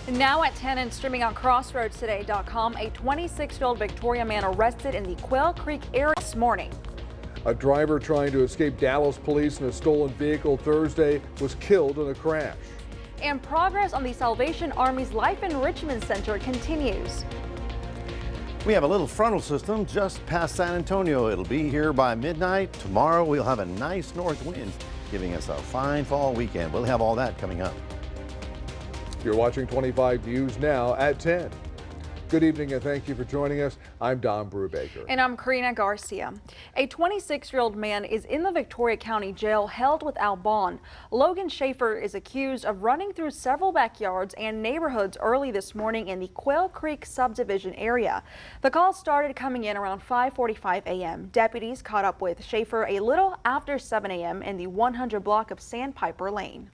Now at 10 and streaming on CrossroadsToday.com, a 26-year-old Victoria man arrested in the Quail Creek area this morning. A driver trying to escape Dallas police in a stolen vehicle Thursday was killed in a crash. And progress on the Salvation Army's Life Enrichment Center continues. We have a little frontal system just past San Antonio. It'll be here by midnight. Tomorrow we'll have a nice north wind, giving us a fine fall weekend. We'll have all that coming up. You're watching 25 News now at 10. Good evening and thank you for joining us. I'm Don Brubaker. And I'm Karina Garcia. A 26-year-old man is in the Victoria County Jail held without bond. Logan Schaefer is accused of running through several backyards and neighborhoods early this morning in the Quail Creek subdivision area. The call started coming in around 5:45 a.m. Deputies caught up with Schaefer a little after 7 a.m. in the 100 block of Sandpiper Lane.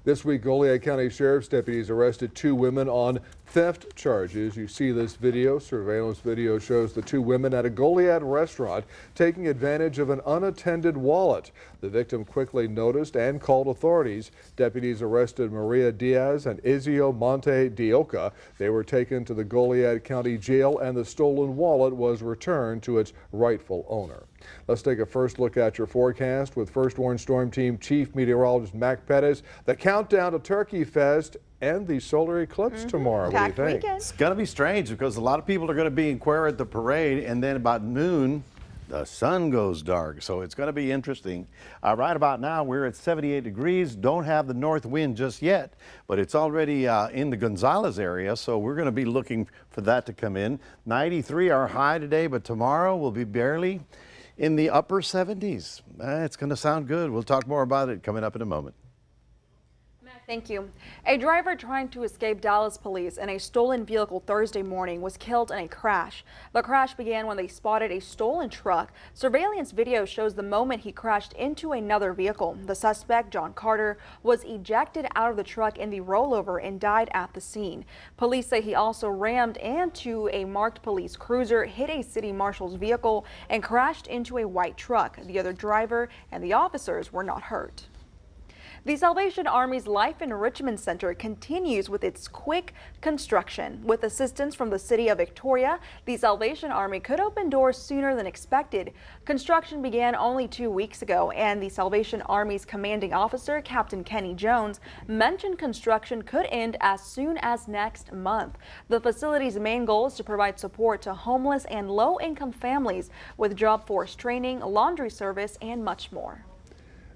This week, Goliad County Sheriff's deputies arrested two women on theft charges. You see this video. Surveillance video shows the two women at a Goliad restaurant taking advantage of an unattended wallet. The victim quickly noticed and called authorities. Deputies arrested Maria Diaz and Izio Monte Dioca. They were taken to the Goliad County Jail and the stolen wallet was returned to its rightful owner. Let's take a first look at your forecast with First Warn Storm Team Chief Meteorologist Mac Pettis. The countdown to Turkey Fest and the solar eclipse tomorrow. What do you think? It's going to be strange because a lot of people are going to be in Quail at the parade, and then about noon the sun goes dark, so it's going to be interesting. Right about now we're at 78 degrees. Don't have the north wind just yet, but it's already in the Gonzales area, so we're going to be looking for that to come in. 93 our high today, but tomorrow will be barely in the upper 70s. It's going to sound good. We'll talk more about it coming up in a moment. Thank you. A driver trying to escape Dallas police in a stolen vehicle Thursday morning was killed in a crash. The crash began when they spotted a stolen truck. Surveillance video shows the moment he crashed into another vehicle. The suspect, John Carter, was ejected out of the truck in the rollover and died at the scene. Police say he also rammed into a marked police cruiser, hit a city marshal's vehicle, and crashed into a white truck. The other driver and the officers were not hurt. The Salvation Army's Life Enrichment Center continues with its quick construction. With assistance from the city of Victoria, the Salvation Army could open doors sooner than expected. Construction began only 2 weeks ago, and the Salvation Army's commanding officer, Captain Kenny Jones, mentioned construction could end as soon as next month. The facility's main goal is to provide support to homeless and low-income families with job force training, laundry service, and much more.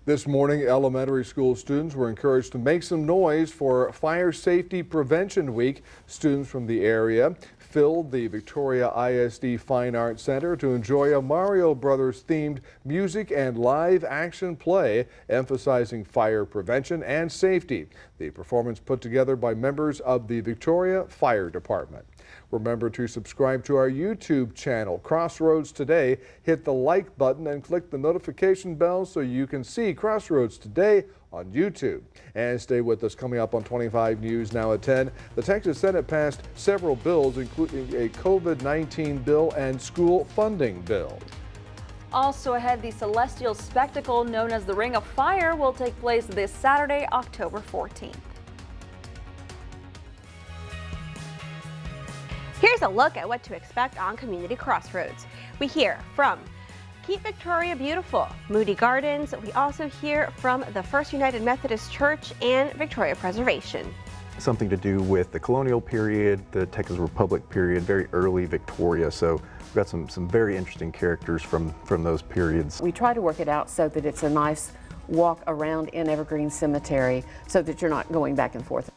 This morning, elementary school students were encouraged to make some noise for Fire Safety Prevention Week. Students from the area filled the Victoria ISD Fine Arts Center to enjoy a Mario Brothers themed music and live action play emphasizing fire prevention and safety. The performance put together by members of the Victoria Fire Department. Remember to subscribe to our YouTube channel, Crossroads Today. Hit the like button and click the notification bell so you can see Crossroads Today on YouTube. And stay with us. Coming up on 25 News now at 10. The Texas Senate passed several bills, including a COVID-19 bill and school funding bill. Also ahead, the celestial spectacle known as the Ring of Fire will take place this Saturday, October 14th. Here's a look at what to expect on Community Crossroads. We hear from Keep Victoria Beautiful, Moody Gardens. We also hear from the First United Methodist Church and Victoria Preservation. Something to do with the colonial period, the Texas Republic period, very early Victoria. So we've got some very interesting characters from those periods. We try to work it out so that it's a nice walk around in Evergreen Cemetery so that you're not going back and forth.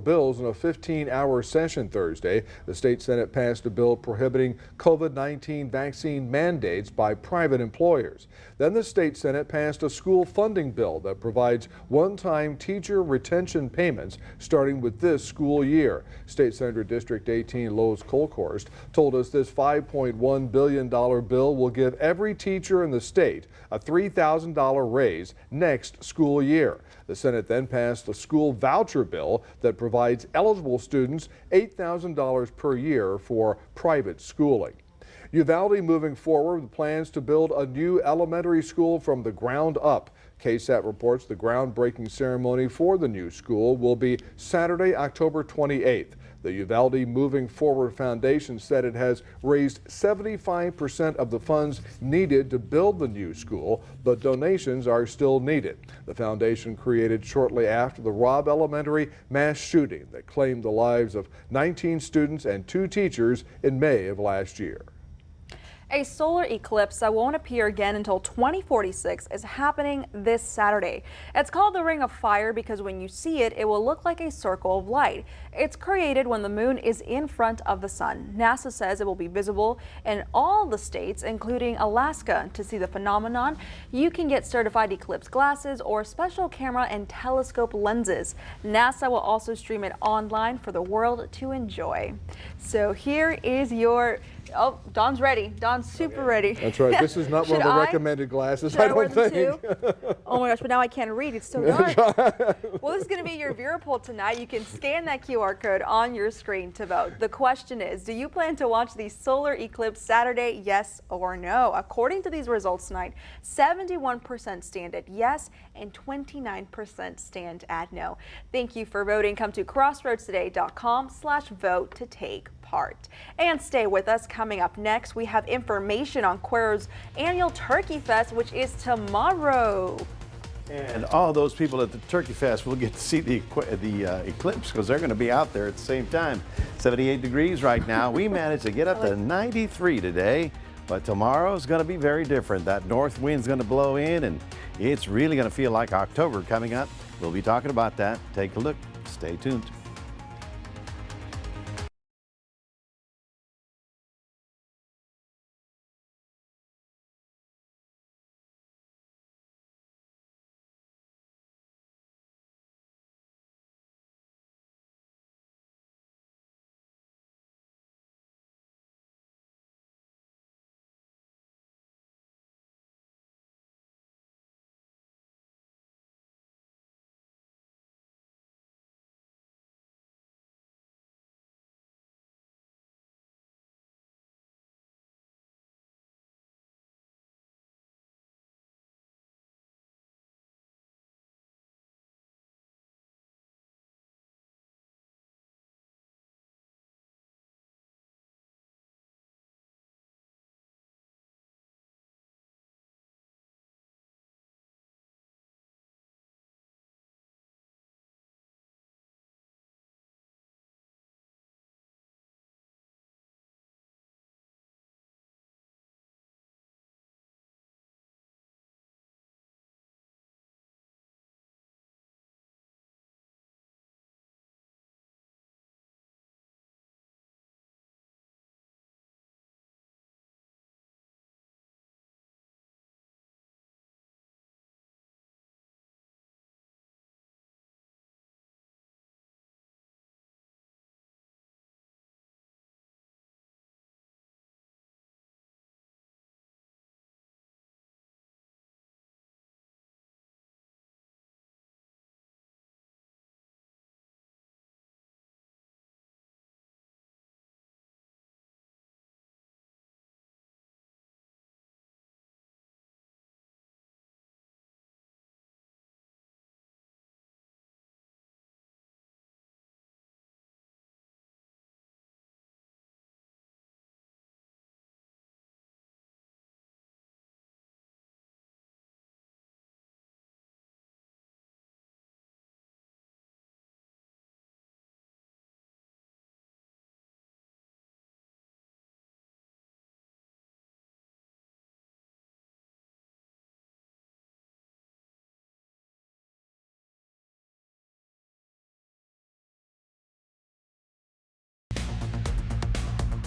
bills in a 15-hour session Thursday. The state Senate passed a bill prohibiting COVID-19 vaccine mandates by private employers. Then the state Senate passed a school funding bill that provides one-time teacher retention payments starting with this school year. State Senator District 18 Lois Kolkhorst told us this $5.1 billion bill will give every teacher in the state a $3,000 raise next school year. The Senate then passed a school voucher bill that provides eligible students $8,000 per year for private schooling. Uvalde moving forward with plans to build a new elementary school from the ground up. KSAT reports the groundbreaking ceremony for the new school will be Saturday, October 28th. The Uvalde Moving Forward Foundation said it has raised 75% of the funds needed to build the new school, but donations are still needed. The foundation created shortly after the Robb Elementary mass shooting that claimed the lives of 19 students and 2 teachers in May of last year. A solar eclipse that won't appear again until 2046 is happening this Saturday. It's called the Ring of Fire because when you see it, it will look like a circle of light. It's created when the moon is in front of the sun. NASA says it will be visible in all the states, including Alaska. To see the phenomenon, you can get certified eclipse glasses or special camera and telescope lenses. NASA will also stream it online for the world to enjoy. So here is your... Oh, Don's ready. Don's super ready. That's right. This is not one of the recommended glasses, I don't think. Oh my gosh, but now I can't read. It's so dark. Well, this is going to be your viewer poll tonight. You can scan that QR code on your screen to vote. The question is, do you plan to watch the solar eclipse Saturday, yes or no? According to these results tonight, 71% stand at yes and 29% stand at no. Thank you for voting. Come to crossroadstoday.com/vote to take part. And stay with us. Coming up next, we have information on Cuero's annual Turkey Fest, which is tomorrow. And all those people at the Turkey Fest will get to see the eclipse because they're going to be out there at the same time. 78 degrees right now. We managed to get up to 93 today, but tomorrow is going to be very different. That north wind's going to blow in, and it's really going to feel like October coming up. We'll be talking about that. Take a look. Stay tuned.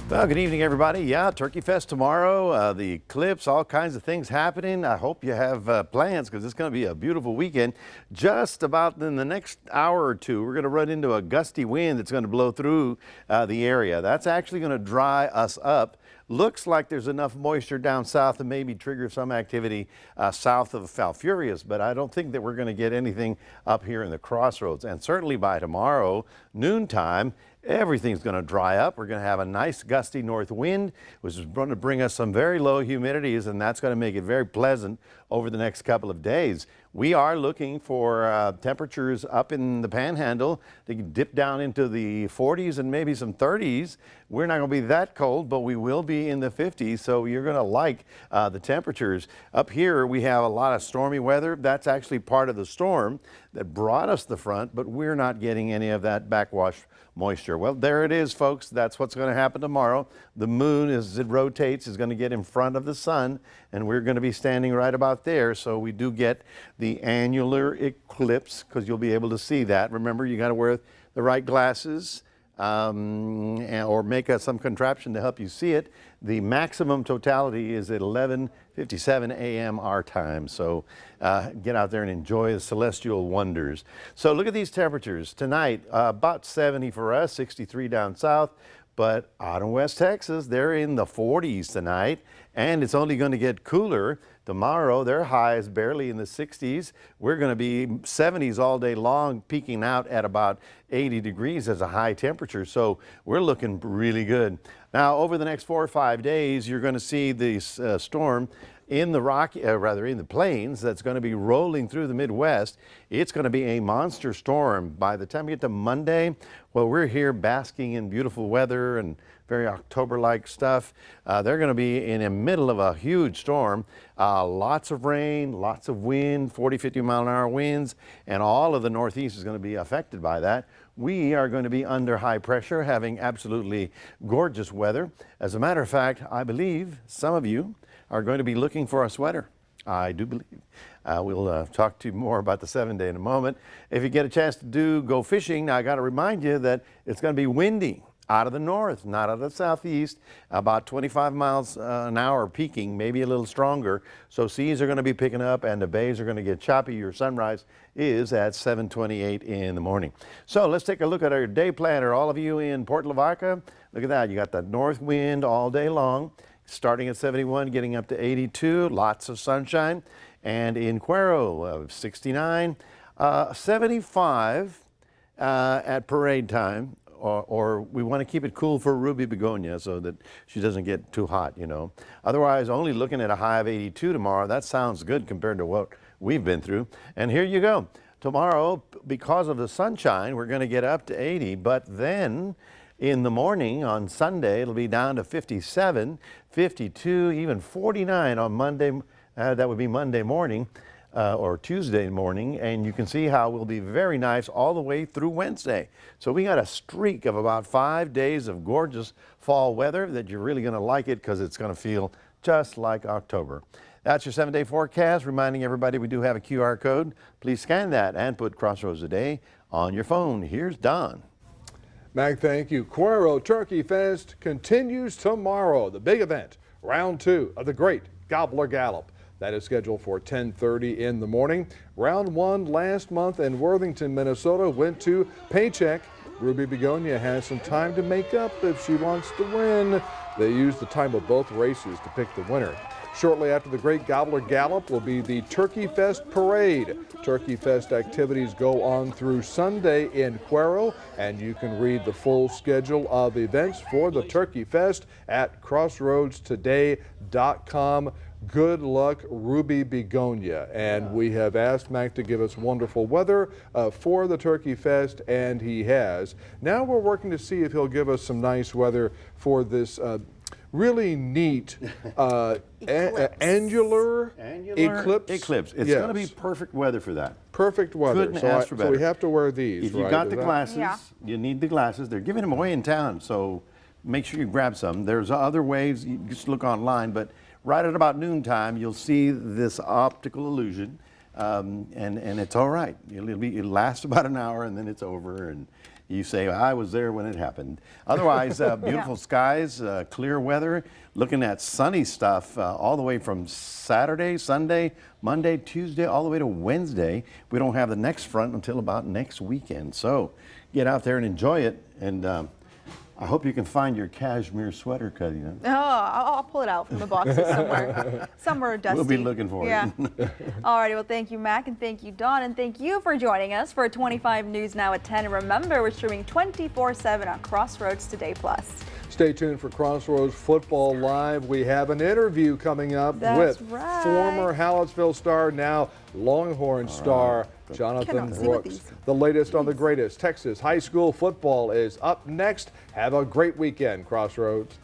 Well, good evening, everybody. Yeah, Turkey Fest tomorrow, the eclipse, all kinds of things happening. I hope you have plans because it's going to be a beautiful weekend. Just about in the next hour or two, we're going to run into a gusty wind that's going to blow through the area. That's actually going to dry us up. Looks like there's enough moisture down south to maybe trigger some activity south of Falfurrias, but I don't think that we're going to get anything up here in the crossroads. And certainly by tomorrow, noontime, everything's going to dry up. We're going to have a nice gusty north wind, which is going to bring us some very low humidities, and that's going to make it very pleasant over the next couple of days. We are looking for temperatures up in the Panhandle to dip down into the 40s and maybe some 30s. We're not going to be that cold, but we will be in the 50s, so you're going to like the temperatures. Up here, we have a lot of stormy weather. That's actually part of the storm that brought us the front, but we're not getting any of that backwash moisture. Well, there it is, folks. That's what's going to happen tomorrow. The moon, as it rotates, is going to get in front of the sun, and we're going to be standing right about there. So we do get the annular eclipse because you'll be able to see that. Remember, you got to wear the right glasses or make some contraption to help you see it. The maximum totality is at 11:57 a.m. our time. So get out there and enjoy the celestial wonders. So look at these temperatures. Tonight, about 70 for us, 63 down south. But out in West Texas, they're in the 40s tonight, and it's only going to get cooler. Tomorrow, their high is barely in the 60s. We're going to be 70s all day long, peaking out at about 80 degrees as a high temperature. So we're looking really good. Now, over the next 4 or 5 days, you're going to see this storm in the in the plains that's going to be rolling through the Midwest. It's going to be a monster storm. By the time we get to Monday, well, we're here basking in beautiful weather and very October-like stuff. They're going to be in the middle of a huge storm. Lots of rain, lots of wind, 40, 50 mile an hour winds, and all of the Northeast is going to be affected by that. We are going to be under high pressure, having absolutely gorgeous weather. As a matter of fact, I believe some of you are going to be looking for a sweater. I do believe. We'll talk to you more about the 7-day in a moment. If you get a chance to go fishing, now I got to remind you that it's going to be windy out of the north, not out of the southeast, about 25 miles an hour peaking, maybe a little stronger. So seas are going to be picking up and the bays are going to get choppy. Your sunrise is at 7:28 in the morning. So let's take a look at our day planner. All of you in Port Lavaca, look at that. You got the north wind all day long, starting at 71, getting up to 82, lots of sunshine. And in Cuero, 69, 75 at parade time. Or we want to keep it cool for Ruby Begonia so that she doesn't get too hot, you know. Otherwise, only looking at a high of 82 tomorrow, that sounds good compared to what we've been through. And here you go. Tomorrow, because of the sunshine, we're going to get up to 80, but then in the morning on Sunday, it'll be down to 57, 52, even 49 on Monday. That would be Monday morning. Or Tuesday morning, and you can see how it will be very nice all the way through Wednesday. So we got a streak of about 5 days of gorgeous fall weather that you're really going to like it because it's going to feel just like October. That's your 7-day forecast, reminding everybody we do have a QR code. Please scan that and put Crossroads Today on your phone. Here's Don. Mac, thank you. Cuero Turkey Fest continues tomorrow. The big event, round 2 of the Great Gobbler Gallop. That is scheduled for 10:30 in the morning. Round 1 last month in Worthington, Minnesota went to Paycheck. Ruby Begonia has some time to make up if she wants to win. They used the time of both races to pick the winner. Shortly after the Great Gobbler Gallop will be the Turkey Fest Parade. Turkey Fest activities go on through Sunday in Cuero, and you can read the full schedule of events for the Turkey Fest at crossroadstoday.com. Good luck, Ruby Begonia. And we have asked Mac to give us wonderful weather for the Turkey Fest, and he has. Now we're working to see if he'll give us some nice weather for this really neat annular eclipse. Eclipse. It's going to be perfect weather for that. Perfect weather. Couldn't ask for better. So we have to wear these, If you've right? got the Is that- glasses, Yeah. you need the glasses. They're giving them away in town, so make sure you grab some. There's other ways. You just look online, but right at about noontime, you'll see this optical illusion, and it's all right. It'll last about an hour, and then it's over, and you say, I was there when it happened. Otherwise, beautiful skies, clear weather, looking at sunny stuff all the way from Saturday, Sunday, Monday, Tuesday, all the way to Wednesday. We don't have the next front until about next weekend. So get out there and enjoy it. And I hope you can find your cashmere sweater, Cuddy. Oh, I'll pull it out from the boxes somewhere. Somewhere dusty. We'll be looking for it. it. All righty. Well, thank you, Mac, and thank you, Dawn, and thank you for joining us for 25 News Now at 10. And remember, we're streaming 24/7 on Crossroads Today Plus. Stay tuned for Crossroads Football Live. We have an interview coming up That's with right. former Hallettsville star, now Longhorn star, Jonathan Cannot see with Brooks. these. The latest on the greatest Texas high school football is up next. Have a great weekend, Crossroads.